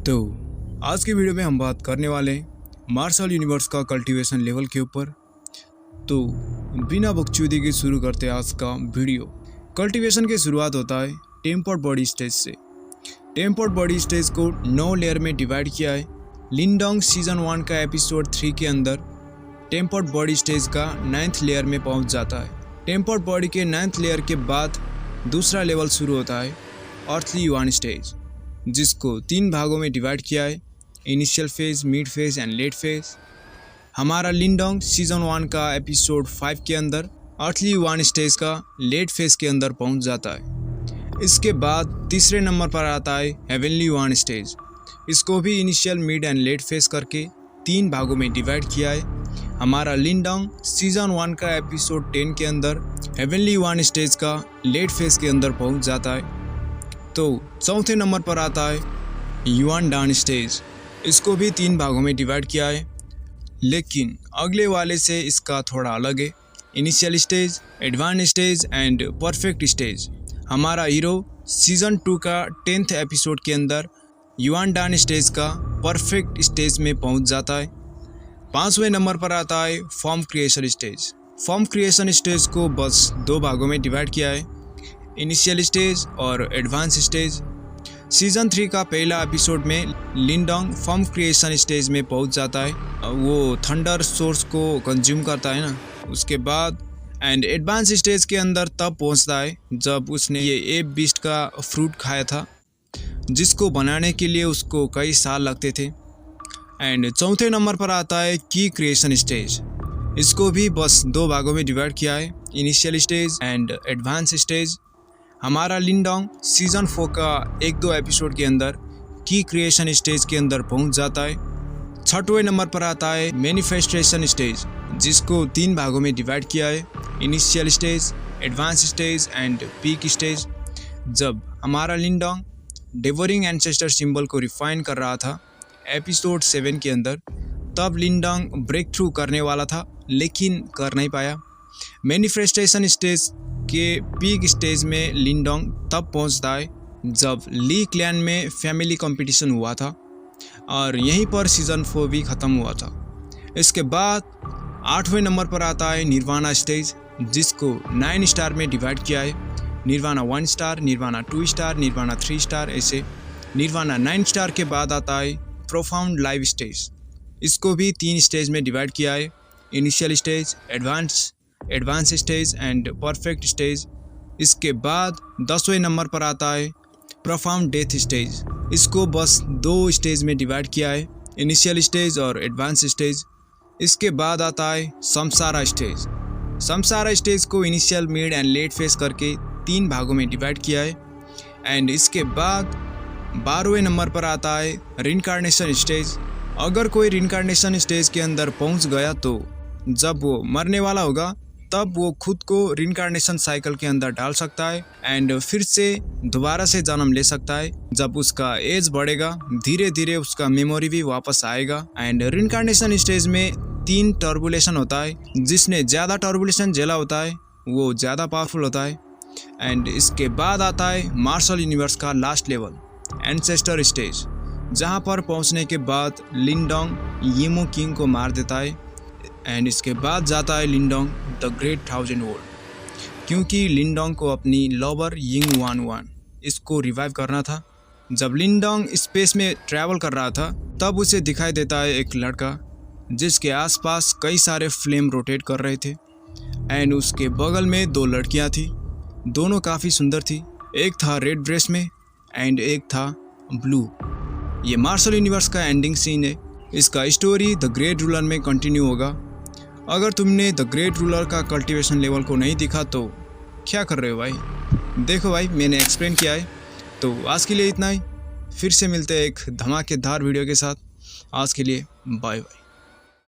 तो आज की वीडियो में हम बात करने वाले हैं मार्शल यूनिवर्स का कल्टीवेशन लेवल के ऊपर। तो बिना बकचोदी के शुरू करते हैं आज का वीडियो। कल्टीवेशन की शुरुआत होता है टेम्पर्ड बॉडी स्टेज से। टेम्पर्ड बॉडी स्टेज को 9 लेयर में डिवाइड किया है। लिनडोंग सीजन 1 का एपिसोड 3 के अंदर टेम्पर्ड बॉडी स्टेज का 9th लेयर में पहुंच जाता है। टेम्पर्ड बॉडी के 9th लेयर के बाद दूसरा लेवल शुरू होता है अर्थली युआन स्टेज, जिसको 3 भागों में डिवाइड किया है, initial phase, mid phase and let phase. हमारा लिनडोंग सीजन 1 का एपिसोड 5 के अंदर अर्थली युआन स्टेज का लेट फेज के अंदर पहुंच जाता है। इसके बाद तीसरे नंबर पर आता है हेवनली युआन स्टेज। इसको भी initial, mid and let phase करके 3 भागों में डिवाइड किया है। हमारा लिनडोंग सीजन 1 का एपिसोड 10 के अंदर हेवनली युआन स्टेज का लेट फेज के अंदर पहुंच जाता है। तो चौथे नंबर पर आता है युआन डान स्टेज। इसको भी 3 भागों में डिवाइड किया है, लेकिन अगले वाले से इसका थोड़ा अलग है। Initial stage, advance stage and perfect stage. हमारा हीरो सीजन 2 का 10th एपिसोड के अंदर युआन डान स्टेज का परफेक्ट स्टेज में पहुंच जाता है। 5वें नंबर पर आता है form creation stage. Form creation stage को बस 2 भागों में डिवाइड किया है, इनिशियल स्टेज और एडवांस स्टेज। सीजन 3 का पहला एपिसोड में लिनडोंग फॉर्म क्रिएशन स्टेज में पहुंच जाता है। वो थंडर सोर्स को कंज्यूम करता है ना, उसके बाद एंड एडवांस स्टेज के अंदर तब पहुंचता है जब उसने ये एप बीस्ट का फ्रूट खाया था, जिसको बनाने के लिए उसको कई साल लगते थे। एंड चौथे नंबर पर आता है की क्रिएशन स्टेज। इसको भी बस 2 भागों में डिवाइड किया है, initial stage and advance stage. हमारा लिनडोंग सीजन 4 का 1-2 एपिसोड के अंदर की क्रिएशन स्टेज के अंदर पहुंच जाता है। 6वें नंबर पर आता है मैनिफेस्टेशन स्टेज, जिसको 3 भागों में डिवाइड किया है, initial stage, advance stage and peak stage. जब हमारा लिनडोंग डेवोरिंग एंसेस्टर सिंबल को रिफाइन कर रहा था एपिसोड 7 के अंदर, तब लिनडोंग ब्रेक थ्रू करने वाला था, लेकिन कर नहीं पाया। मैनिफेस्टेशन स्टेज के पीक स्टेज में लिनडोंग तब पहुंचता है जब ली क्लैन में फैमिली कंपटीशन हुआ था, और यहीं पर सीजन 4 भी ख़त्म हुआ था। इसके बाद 8वें नंबर पर आता है निर्वाणा स्टेज, जिसको 9 स्टार में डिवाइड किया है, nirvana 1 star, nirvana 2 star, nirvana 3 star, ऐसे। निर्वाणा 9 स्टार के बाद आता है प्रोफाउंड लाइव स्टेज। इसको भी 3 स्टेज में डिवाइड किया है, initial stage, advance stage and perfect stage. इसके बाद 10वें नंबर पर आता है प्रोफाउंड डेथ स्टेज। इसको बस 2 स्टेज में डिवाइड किया है, इनिशियल स्टेज और एडवांस स्टेज। इसके बाद आता है समसारा स्टेज। समसारा स्टेज को initial, mid and let face करके 3 भागों में डिवाइड किया है। एंड इसके बाद 12वें नंबर पर आता है रिनकार्नेशन स्टेज। अगर कोई रिनकार्नेशन स्टेज के अंदर पहुंच गया तो जब वो मरने वाला होगा तब वो खुद को रिनकार्नेशन साइकिल के अंदर डाल सकता है एंड फिर से दोबारा से जन्म ले सकता है। जब उसका एज बढ़ेगा, धीरे धीरे उसका मेमोरी भी वापस आएगा। एंड रिनकार्नेशन स्टेज में 3 टर्बुलेशन होता है। जिसने ज़्यादा टर्बुलेशन झेला होता है वो ज़्यादा पावरफुल होता है। एंड इसके बाद आता है मार्शल यूनिवर्स का लास्ट लेवल, एंसेस्टर स्टेज, जहाँ पर पहुँचने के बाद लिनडोंग यीमो किंग को मार देता है। एंड इसके बाद जाता है लिनडोंग द ग्रेट 1000 वर्ल्ड, क्योंकि लिनडोंग को अपनी लवर यिंग वान इसको रिवाइव करना था। जब लिनडोंग स्पेस में ट्रैवल कर रहा था तब उसे दिखाई देता है एक लड़का, जिसके आसपास कई सारे फ्लेम रोटेट कर रहे थे। एंड उसके बगल में 2 लड़कियां थी, दोनों काफ़ी सुंदर थी। एक था रेड ड्रेस में एंड एक था ब्लू। ये मार्शल यूनिवर्स का एंडिंग सीन है। इसका स्टोरी द ग्रेट रूलर में कंटिन्यू होगा। अगर तुमने द ग्रेट रूलर का कल्टीवेशन लेवल को नहीं दिखा तो क्या कर रहे हो भाई? देखो भाई, मैंने एक्सप्लेन किया है। तो आज के लिए इतना ही, फिर से मिलते हैं एक धमाकेदार वीडियो के साथ। आज के लिए बाय बाय।